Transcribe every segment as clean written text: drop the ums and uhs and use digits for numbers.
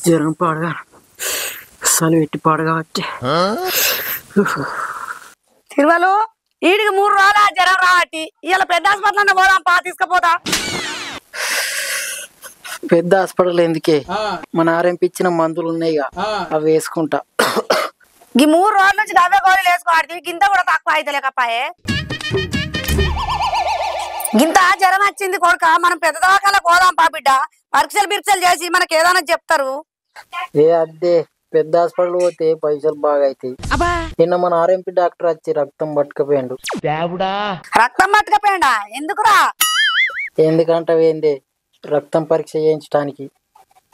జ్వరం పాడగా అసలు పెట్టి పాడగాబట్టి తిరుమలు వీడికి 3 రోజుల జ్వరం రాబట్టి ఇలా పెద్ద హాస్పిటల్ పోదాం పా తీసుకుపోతా. పెద్ద హాస్పిటల్ ఎందుకే, మన ఆర్ఎంపీ ఇచ్చిన మందులు ఉన్నాయిగా అవి వేసుకుంటా. ఈ 3 రోజుల నుంచి అవే గోళీలు వేసుకోవాలి. గింత కూడా తక్కువ అయితే లేకపాయే. గింత జ్వరం వచ్చింది కొడుక, మనం పెద్ద దవాఖానలో పోదాం పా బిడ్డ. పరీక్షలు చేసి మనకి ఏదైనా చెప్తారు. ఏ అద్దే పెద్ద హాస్పిటల్ పోతే పైసలు బాగా అవుతాయి. నిన్న మన ఆర్ఎంపీ డాక్టర్ వచ్చి రక్తం పట్టుకపోయిండు. రక్తం పట్టుకపోయిండా? ఎందుకురా? ఎందుకంటే రక్తం పరీక్ష చేయించడానికి.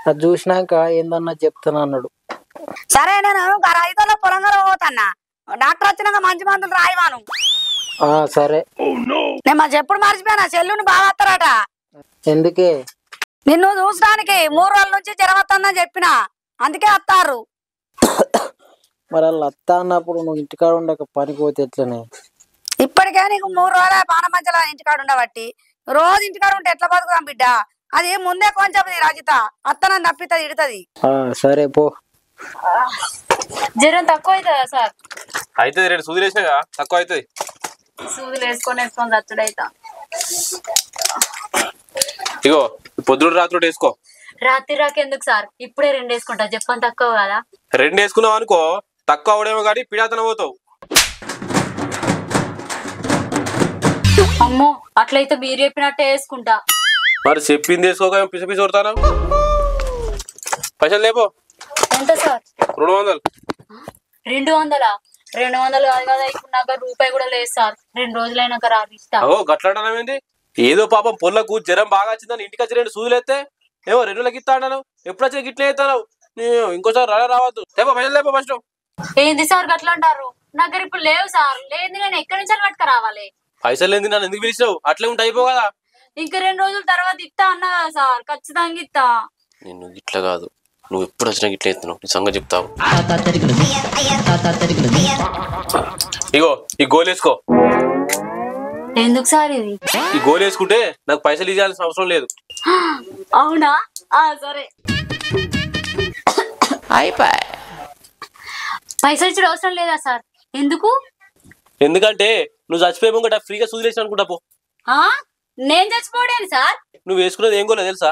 అది చూసినాక ఏందన్నా చెప్తాను అన్నాడు. సరే నేను రైతుల్లో పొలంగా పోతాన్నా. డాక్టర్ వచ్చినాక మంచి మందులు రాయివాను. సరే. నేను మా చెప్పుడు మర్చిపోయినా, చెల్లుని బాగా వస్తారట. ఎందుకే? నిన్ను చూసడానికి 3 రోజుల నుంచి జ్వరం వస్తుందని చెప్పిన, అందుకే వస్తారు. మరి వాళ్ళు అత్త అన్నప్పుడు నువ్వు ఇంటికాడ ఉండక పనికి పోతే ఎట్లనే? ఇప్పటికే నీకు 3 రోజుల పాన మధ్యలో ఇంటికాడ ఉండబట్టి రోజు ఇంటికాడ ఉంటే ఎట్లా బతుకుతాం బిడ్డ? అది ముందే కొంచెం రజిత అత్తనని తప్పితుంది, ఇడుతుంది. సరే పో. జ్వరం తక్కువ అవుతుందా సార్? అవుతుంది, 2 సూదులు వేసినాగా తక్కువ అవుతుంది. సూదులు వేసుకొని రచ్చుడైతా. ఇగో పొద్దుడు రాత్రి వేసుకో. రాత్రి రాకెందుకు సార్? ఇప్పుడే 2 వేసుకుంటా. చెప్పని తక్కువ కదా. 2 వేసుకున్నావు అనుకో, తక్కువ అవడేమో కానీ పిడాతన పోతావు. అమ్మో, అట్లయితే మీరు చెప్పినట్టే వేసుకుంటా. మరి చెప్పింది వేసుకోక పిసి పిసి కొడతాను. పైసలు లేపో. ఎంత సార్? 200. 200? 200 కాదు కదా, ఇప్పుడు నాకు రూపాయి కూడా లేదు సార్. 2 రోజులైనాక రాపిస్తా. గట్లాడమేంది? ఏదో పాపం పొల్లకు జ్వరం బాగా వచ్చిందని ఇంటికి వచ్చి 2 సూదులు ఎత్తే ఏమో 2 నెలలకి ఇస్తా అన్నాను. ఎప్పుడు వచ్చినా గిట్లే ఎత్తాను. ఇంకోసారి రావద్దు. లేపో పైసలు లేపో ఫస్ట్. ఏంది సార్ గట్లా అంటారు? నా దగ్గర ఇప్పుడు లేవు సార్. లేదు, నేను ఎక్కడి నుంచి పట్టుకు రావాలి? పైసలు లేని నన్ను ఎందుకు పిలిచావు? అట్లే ఉంటే అయిపో కదా. ఇంకా 2 రోజుల తర్వాత ఇస్తా అన్నా కదా సార్. ఖచ్చితంగా ఇస్తా. నిన్ను గిట్ల కాదు, నువ్వు ఎప్పుడు వచ్చినా గిట్ల ఎత్తున్నావు. నీ సంగతి చెప్తావు. ఇగో ఈ గోలు వేసుకో. ఎందుకు సార్ ఇది? ఈ గోలు వేసుకుంటే నాకు పైసలు ఇవ్వాల్సిన అవసరం లేదు. అవునా? సరే. పైసలు ఇచ్చే అవసరం లేదా సార్? ఎందుకు? ఎందుకంటే నువ్వు చచ్చిపోయే ముంగట ఫ్రీగా సూదులు వేసిన అనుకుంటా పో. నేను చచ్చిపోయాను సార్. నువ్వు వేసుకున్నది ఏం గోలే తెలుసా?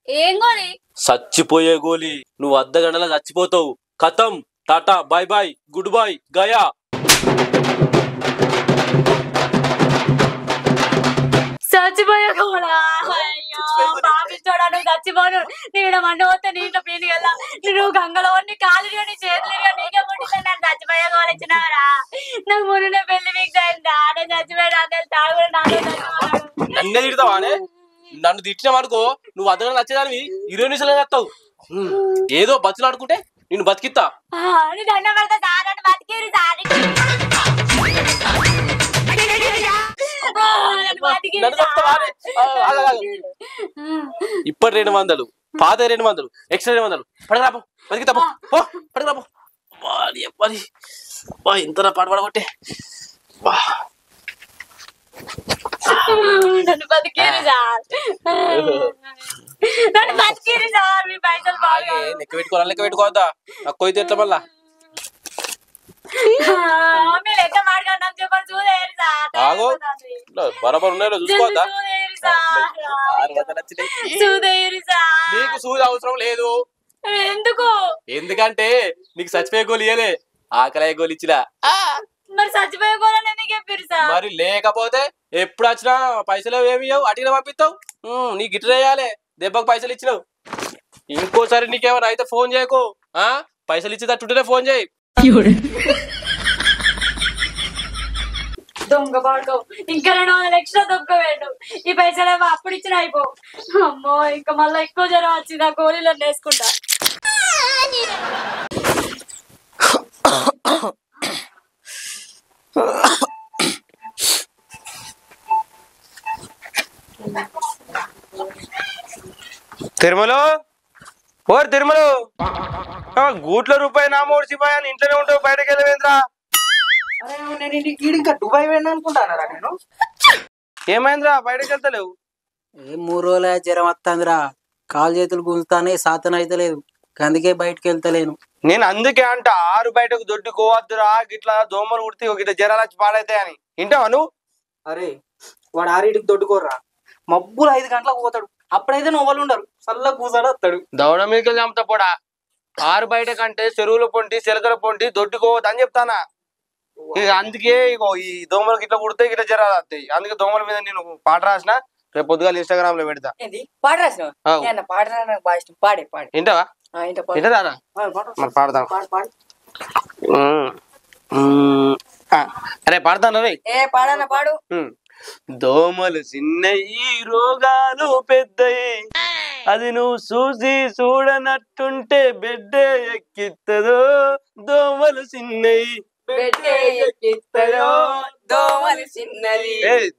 ఏం గోలి? చచ్చిపోయే గోలి. నువ్వు అర్ధ గంటలా చచ్చిపోతావు. ఖతం, tata, bye bye, good bye, గయా. చచ్చిపోయే గోలా? నువ్వు చచ్చిపోను. నేను మండ పోతే నీంట్లో పీని కదా. నువ్వు గంగలో కాలు చేతులు నీకే పుట్టిందని నన్ను చచ్చిపోయే గోలు ఇచ్చినావరా? నాకు మొన్న పెళ్లి మీకు అయిందా? నేను చచ్చిపోయాడు తాగు. నన్నే తిడతావానే? నన్ను తిట్టిన అనుకో, నువ్వు అద్దగా నచ్చేదానివి 20 నిమిషాలు వస్తావు. ఏదో బతులు ఆడుకుంటే నేను బతికిస్తా. ఇప్పటి 200, పాత 200, ఎక్స్ట్రా 200. పడగరాపో, బతికితా పో, పడగరాపో. ఇంత పాట పడగొట్టే. నన్ను బతికేరు సార్. నన్ను బతికేరు సార్. మీ పైసలు బాగా లెక్క పెట్టుకోవద్దా? తక్కువ అయితే ఎట్లా మళ్ళా? మీరు ఎట్లా మాట్లాడినాం చెప్పండి. చూదేరు సార్. బరాబర్ ఉన్నాయో చూసుకోవద్దా? నీకు సూది అవసరం లేదు. ఎందుకు? ఎందుకంటే నీకు చచ్చిపోయే గోలు ఇయ్యలే, ఆకలయ్యే గోలు ఇచ్చినా. మరి చచ్చిపోయే గోలని ఎందుకు చెప్పారు సార్? మరి లేకపోతే ఎప్పుడు వచ్చినా పైసలు ఏమి ఇవ్వవు, అటిగా పంపిస్తావు. నీ గిట్ట వేయాలి. దెబ్బకు పైసలు ఇచ్చినావు. ఇంకోసారి నీకేమైనా అయితే ఫోన్ చేయకు. పైసలు ఇచ్చేటట్టుంటేనే ఫోన్ చేయి. దొంగ పాడుకో. ఇంకా 200 ఎక్స్ట్రా దొంగ వేడు. ఈ పైసలేమో అప్పుడు ఇచ్చిన అయిపో. అమ్మో, ఇంకా మళ్ళీ ఎక్కువ జ్వరం వచ్చింది. ఆ గోళీలను వేసుకుంటా. తిరుమల, ఓర్ తిరుమల, గూట్ల రూపాయి నా మోడిచిపోయాను. ఇంట్లోనే ఉంటావు, బయటకు వెళ్ళవేంద్రా? అరే నేను ఇంకా దుబాయ్ వెళ్ళి అనుకుంటానరా నేను. ఏమైందిరా బయటకు వెళ్తలేవు? 3 రోజుల జ్వరం వస్తుందిరా, కాలు చేతులు గుంజుతానే సాతన అయితే లేదు, అందుకే బయటకు వెళ్తలేను. నేను అందుకే అంట ఆరు బయటకు దొడ్డుకోవద్దురా, గిట్లా దోమలు కుడితే గిట్లా జ్వరాలు వచ్చి పాడైతాయి అని. వింటావా నువ్వు? అరే వాడు 6ంటికి దొడ్డుకోర్రా, మబ్బులు 5 గంటలకు పోతాడు, అప్పుడైతే నవ్వలు ఉండరు, చల్ల కూసాడు వస్తాడు. దౌడ మీకు చంపుతా పోడా. ఆరు బయట కంటే చెరువుల పొంటి చిలకల పొంటి దొడ్డుకోవద్దు అని చెప్తానా. ఇక అందుకే ఇగో ఈ దోమలకి ఇట్లా కుడితే ఇట్లా జ్వరాలు వస్తాయి. అందుకే దోమల మీద నేను పాట రాసిన, రేపు పొద్దుగాల ఇన్స్టాగ్రామ్ లో పెడతా. పాట రాసిన పాట నాకు బాగా ఇష్టం. పాడే పాడే వింటావా? వింటదా? మరి పాడదాం. అరే పాడతాను రే. పాడన్న పాడు. దోమలు చిన్నయి రోగాలు పెద్దయి, అది నువ్వు చూసి చూడనట్టుంటే బెడ్డే ఎక్కిత్తదో. దోమలు చిన్నయి దోమలు చిన్నది,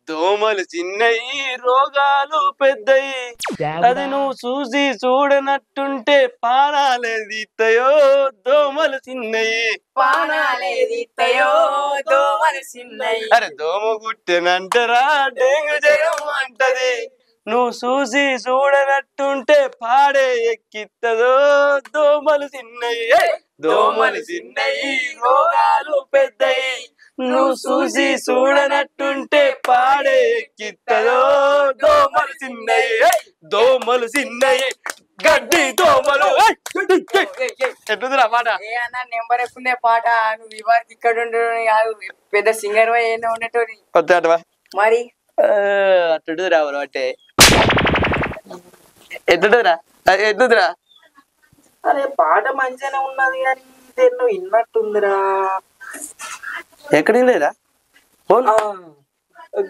దోమలు చిన్నయి రోగాలు పెద్దయి, అది నువ్వు చూసి చూడనట్టుంటే పానాలేదిత్తయో. దోమలు చిన్నయి పానాలేదిత్తయో దోమలు చిన్నయి. అరే దోమ గుట్టెనంటరా డెంగు జ్వరం అంటది, నువ్వు చూసి చూడనట్టుంటే పాడే ఎక్కిత్తదో. దోమలు చిన్నయి దోమలు చిన్నయి రోగాలు పెద్దయి, నువ్వు చూసి చూడనట్టుంటే పాడే ఎక్కిత్తదో. దోమలు చిన్నయి దోమలు చిన్నయి గడ్డి దోమలు. ఎట్లుందిరా మాట? నెంబర్ ఎక్కుందే పాట. నువ్వు ఇవాళకి ఇక్కడ కాదు, పెద్ద సింగర్ ఏదో ఉండేటోని కొత్తవా మరి. అట్టు రావాలి అంటే ఎట్లుంటదిరా? ఎట్లుందిరా? అరే పాట మంచిగానే ఉన్నది కానీ ఇదేన్నో ఇన్నట్టుందిరా. ఎక్కడ లేదా?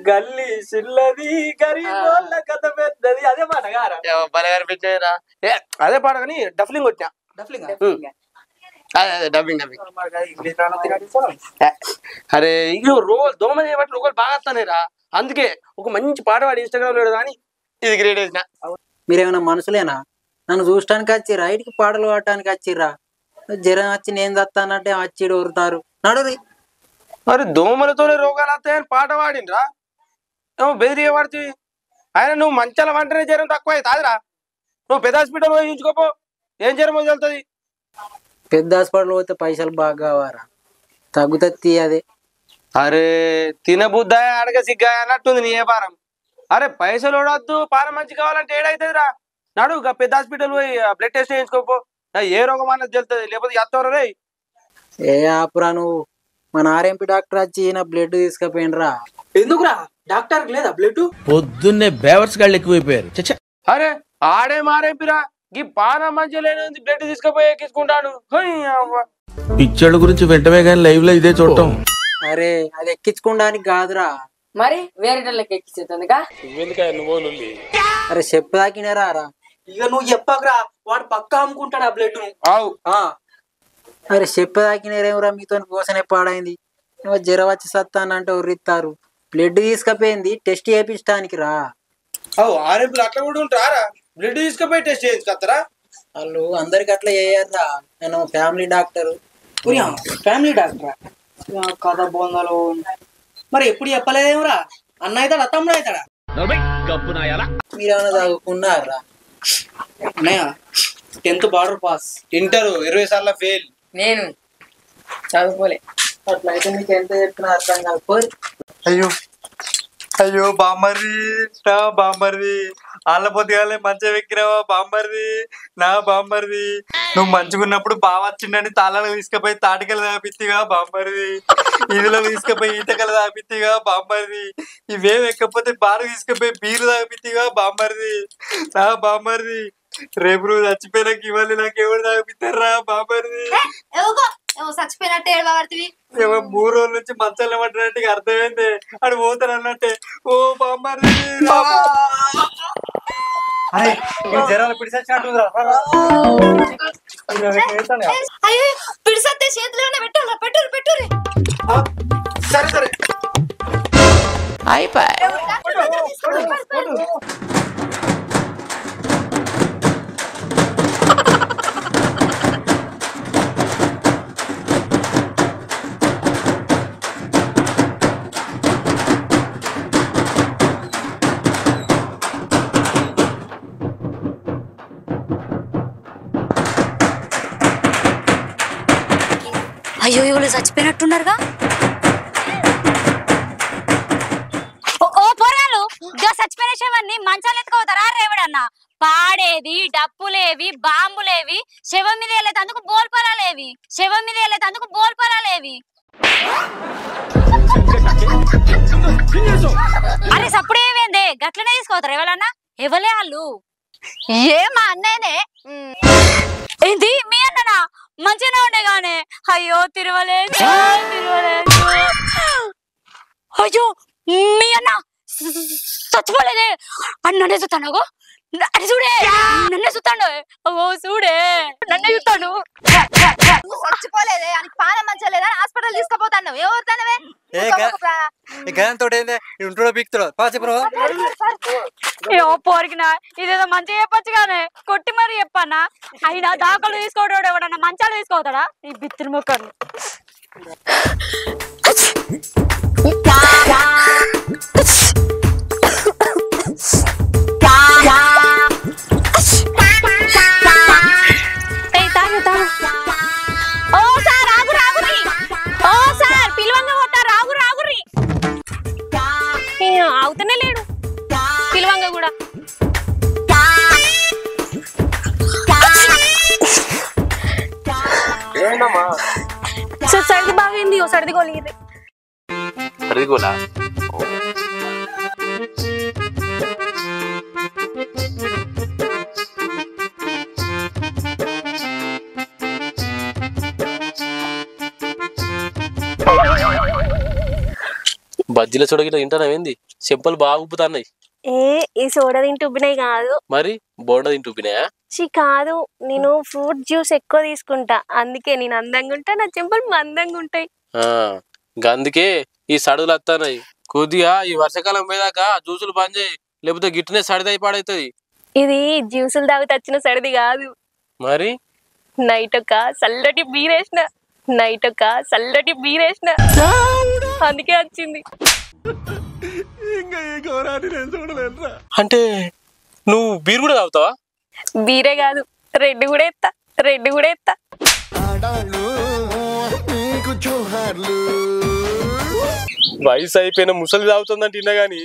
గల్లీ చిల్లది గరీబోళ్ళ కథ పెద్దది, అదే పాట గారా? భలే కనిపించేరా. అదే పాట కానీ డఫ్లింగ్ వచ్చినా. అదే డబ్బింగ్ అరే ఇక రోజు దోమ చేయబట్టి ఒకరు బాగా వస్తానేరా. అందుకే ఒక మంచి పాట పాడి ఇన్స్టాగ్రామ్ లో కానీ ఇది గ్రేట్ వేసిన. మీరేమైనా మనుషులేనా? నన్ను చూడటానికి వచ్చిర్రా, ఇటుకి పాటలు పాడటానికి వచ్చిర్రా? జ్వరం వచ్చి నేను చస్తానంటే వచ్చిడు ఊరుతారు నడురి. మరి దోమలతోనే రోగాలు వస్తాయని పాట పాడినరా? ఏమో బెదిరిగా పడుతుంది. ఆయన నువ్వు మంచాల వంటనే జ్వరం తక్కువ అవుతాదిరా. నువ్వు పెద్ద హాస్పిటల్ పోయించుకోపో, ఏం జ్వరం వదులుతుంది. పెద్ద హాస్పిటల్ పోతే పైసలు బాగా కావారా, తగ్గుతుంది అదే. అరే తినబుద్దా అడగ సిగ్గా అన్నట్టుంది నీ వ్యాపారం. అరే పైసలు ఓడొద్దు, పానం మంచి కావాలంటే ఏడైతుందిరా. నాడు పెద్ద హాస్పిటల్ పోయి బ్లడ్ టెస్ట్ చేయించుకోపో, ఏ రోగం అన్నది తెలుస్తుంది, లేకపోతే ఎత్తవరా రే. ఏ ఆపురా నువ్వు, మన ఆర్ఎంపీ డాక్టర్ వచ్చి నా బ్లడ్ తీసుకుపోయినరా. ఎందుకురా డాక్టర్ లేదా బ్లడ్? పొద్దున్నే బేవర్స్ గాళ్ళు ఎక్కువైపోయారు. అరే ఆడే మారేపిరా, ఈ పానం మంచి లేని బ్లడ్ తీసుకుపోయి ఎక్కించుకుంటాడు. పిచ్చోళ్ళ గురించి వెంటనే గానీ లైవ్ లో ఇదే చూడటం. అరే అది ఎక్కించుకోవడానికి కాదురా, మరి వేరే ఎక్కించుతుందిగా. అరే చెప్పు దాకినారా రా. ఇక నువ్వు చెప్పకరా, వాడు పక్కా అమ్ముకుంటాడు ఆ బ్లడ్. అరే చెప్పు దాకినారేమరా, మీతో కోసనే పాడైంది. నువ్వు జ్వరం వచ్చి సత్తానంటే ఉర్రిస్తారు. బ్లడ్ తీసుకుపోయింది టెస్ట్ చేయించడానికి రా. ఆర్ఎంపీలు అట్లా కూడా ఉంటారా? బ్లడ్ తీసుకుపోయి టెస్ట్ చేయించుకొస్తారా? వాళ్ళు అందరికి అట్లా చేయర్రా, నేను ఫ్యామిలీ డాక్టర్. ఫ్యామిలీ డాక్టరా? కథ బోందలు. మరి ఎప్పుడు చెప్పలేదేమరా? అన్న అవుతాడా తమ్ముడు అవుతాడా? మీరేమైనా చదువుకున్నారా? అన్నయ్య 10th బార్డర్ పాస్, ఇంటర్ 20 సార్లు ఫెయిల్. నేను చదువుకోలే. అట్లయితే మీకు ఎంత చెప్పినా అర్థం కాకపోయి. అయ్యో అయ్యో బామ్మర్ది, నా బామ్మర్ది, వాళ్ళ పొద్దుగాలే మంచిగా ఎక్కినావా బామ్మర్ది, నా బామ్మర్ది. నువ్వు మంచిగున్నప్పుడు బాగా వచ్చిండని తాళాలు తీసుకుపోయి తాటికలు తాపిత్తిగా బామ్మర్ది, ఇదిలో తీసుకుపోయి ఈతకలు తాపిత్తిగా బామ్మర్ది, ఇవేం ఎక్కపోతే బారు తీసుకుపోయి బీరు తాపిత్తిగా బామ్మర్ది, నా బామ్మర్ది. రేపు నువ్వు చచ్చిపోయినాక ఇవ్వాలి నాకు ఎవరు తాపిస్తారా బామ్మర్ది? చచ్చిపోయినట్టే ఏడవబడుతుంది. 3 రోజుల నుంచి మంచాలు పట్టినట్టు అర్థమైంది, అని పోతారు అన్నట్టే. ఓ బామ్మర్ది, అరే జ్వరాలు పిడిచచ్చినట్టుందిరా. అయ్యో పిడిసత్తే చేతిలోనే పెట్టాలా? పెట్టుర్రి. సరే సరే అయ్యో ఎవరు చచ్చిపోయినట్టున్నారుగా. ఓ పోరాలు చచ్చిపోయిన శవాన్ని మంచాలు ఎత్తుకోతారా రేవడన్నా? పాడేది డప్పులేవి బాంబులేవి, శవం మీద వెళ్ళేటందుకు బోల్పరాలేవి, శవం మీద వెళ్ళేటందుకు బోల్పరాలేవి. అరే సప్పుడేవేందే గట్లనే తీసుకోతారు ఎవరన్నా? ఎవలే వాళ్ళు? ఏమా అన్నయ్యనే? ఏంది మీ అన్ననా? మంచిగానే ఉండే గానే. అయ్యో తిరవలేదు తిరవలేదు. అయ్యో మీ అన్న చచ్చిపోలేదే. అన్ననే చూస్తాను, అది చూడే నన్నే చూస్తాడు. ఓ చూడే నన్నే చూస్తాడు. చచ్చిపోలేదే అని పానం మంచిగా లేదా హాస్పిటల్ తీసుకుపోతాను. ఎవరుతానవే పోరికినా ఇదేదో మంచిగా చెప్పచ్చు గానే కొట్టి మరి చెప్పన్నా. అయినా దాఖలు తీసుకోవడం ఎవడన్నా మంచాలు తీసుకోతాడా ఈ బిత్తిరి మొక్కలు? అవుతనే లేడు పిలవంగా కూడా. సర్ది బాగైంది. ఓ సర్ది గోలి సర్దిగోలా బజ్జీల చూడగిన తింటానవేంది? చెంపలు బాగా ఉబ్బుతున్నాయి. ఈ సోడా తింటూ ఉబ్బినాయి కాదు, మరి బోండా తింటూ ఉబ్బినాయా? కాదు, నేను ఫ్రూట్ జ్యూస్ ఎక్కువ తీసుకుంటా, అందుకే నేను అందంగా ఉంటా, నా చెంపలు మందంగా ఉంటాయి. అందుకే ఈ సడుగులు వస్తాయి. కొద్దిగా ఈ వర్షాకాలం పోయేదాకా జ్యూసులు బంద్ చేయి, లేకపోతే గిట్టనే సడిదై పాడైతుంది. ఇది జ్యూసులు తాగుతూ వచ్చిన సర్ది కాదు. మరి నైట్ ఒక చల్లటి బీరేసిన అందుకే వచ్చింది. అంటే నువ్వు బీర్ కూడా తాగుతావా? బీరే కాదు, రెడ్ కూడా ఎత్తా. వయసు అయిపోయిన ముసలి తాగుతుందంటే ఇన్నా గాని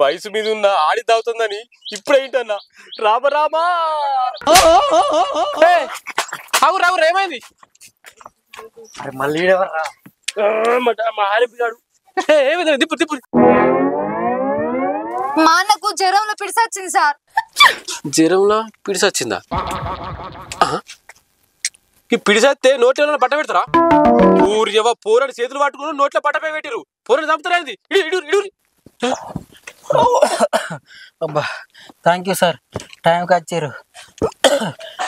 వయసు మీద ఉన్న ఆడి తాగుతుందని ఇప్పుడేంటన్నా రామా రావు ఏమైంది? మళ్ళీ దిప్పు మా అన్నకు జ్వరంలో పిడిసొచ్చింది సార్. జ్వరంలో పిడిసొచ్చిందా? ఈ పిడిసత్తే నోట్లో బట్ట పెడతారా? ఊరి పోరాడు చేతులు పట్టుకుని నోట్లో బట్టపై పెట్టిరు. పోరాడు చంపుతారా? అబ్బా థ్యాంక్ యూ సార్, టైంకి వచ్చారు,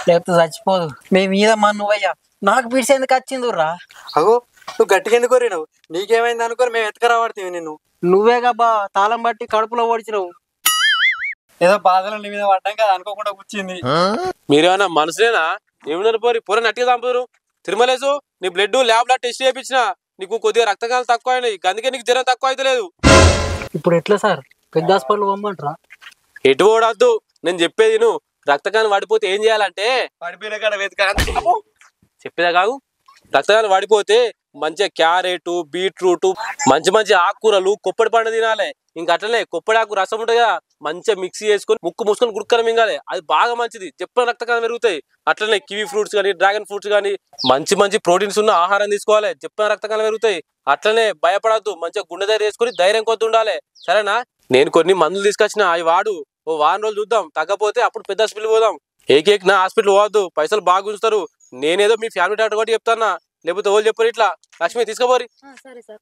లేకపోతే చచ్చిపోదు. మేము మీద నువ్వయ్యా నాకు పిడిసి ఎందుకు వచ్చింది రా? అగో నువ్వు గట్టిగా ఎందుకు కోరినావు? నీకేమైంది అనుకోని మేము ఎత్తుకరాబడుతుంది. నిన్ను నువ్వే గబ్బా తాళం బట్టి కడుపులో ఓడిచినావు. ఏదో బాధలు నీ మీద పడ్డాం కదా అనుకోకుండా కూర్చింది. మీరేమన్నా మనసులేనా? ఏమన్నారు పోరా నట్టిగా చంపుతారు. తిరుమలేసు నీ బ్లడ్ ల్యాబ్ లా టెస్ట్ చేయించిన, నీకు కొద్దిగా రక్తకాలు తక్కువ అయినాయి, అందుకే నీకు జ్వరం తక్కువ అయితే లేదు. ఇప్పుడు ఎట్లా సార్? పెద్ద హాస్పిటల్ పోమంటారా? ఎటు ఓడద్దు, నేను చెప్పేది నువ్వు. రక్తకాలం వాడిపోతే ఏం చేయాలంటే పడిపోయిన కాడ వెతకాలి. చెప్పేదా కాదు, రక్తకాలం వాడిపోతే మంచిగా క్యారెట్, బీట్రూట్, మంచి ఆకుకూరలు, కొప్పడి పండు తినాలి. ఇంకా అట్లనే కొప్పడి ఆకు రసం ఉంటుంది కదా, మంచిగా మిక్సీ చేసుకొని ముక్కు మూసుకొని గుడుక్కన మింగాలి. అది బాగా మంచిది, చెప్పిన రక్తకాలం పెరుగుతాయి. అట్లనే కివీ ఫ్రూట్స్ కానీ, డ్రాగన్ ఫ్రూట్స్ కానీ, మంచి ప్రోటీన్స్ ఉన్న ఆహారం తీసుకోవాలి, చెప్పిన రక్తకాలం పెరుగుతాయి. అట్లనే భయపడద్దు, మంచిగా గుండె ధైర్యం చేసుకుని ధైర్యం కొద్ది ఉండాలి, సరేనా? నేను కొన్ని మందులు తీసుకొచ్చిన, అవి వాడు. ఓ వారం రోజులు చూద్దాం, తగ్గపోతే అప్పుడు పెద్ద హాస్పిటల్ పోదాం. ఏకేక్ నా హాస్పిటల్ పోవద్దు, పైసలు బాగా ఉంచుతారు. నేనేదో మీ ఫ్యామిలీ డాక్టర్ కూడా చెప్తానా, లేకపోతే వాళ్ళు చెప్పారు. ఇట్లా లక్ష్మి తీసుకోపోరి. సరే సార్.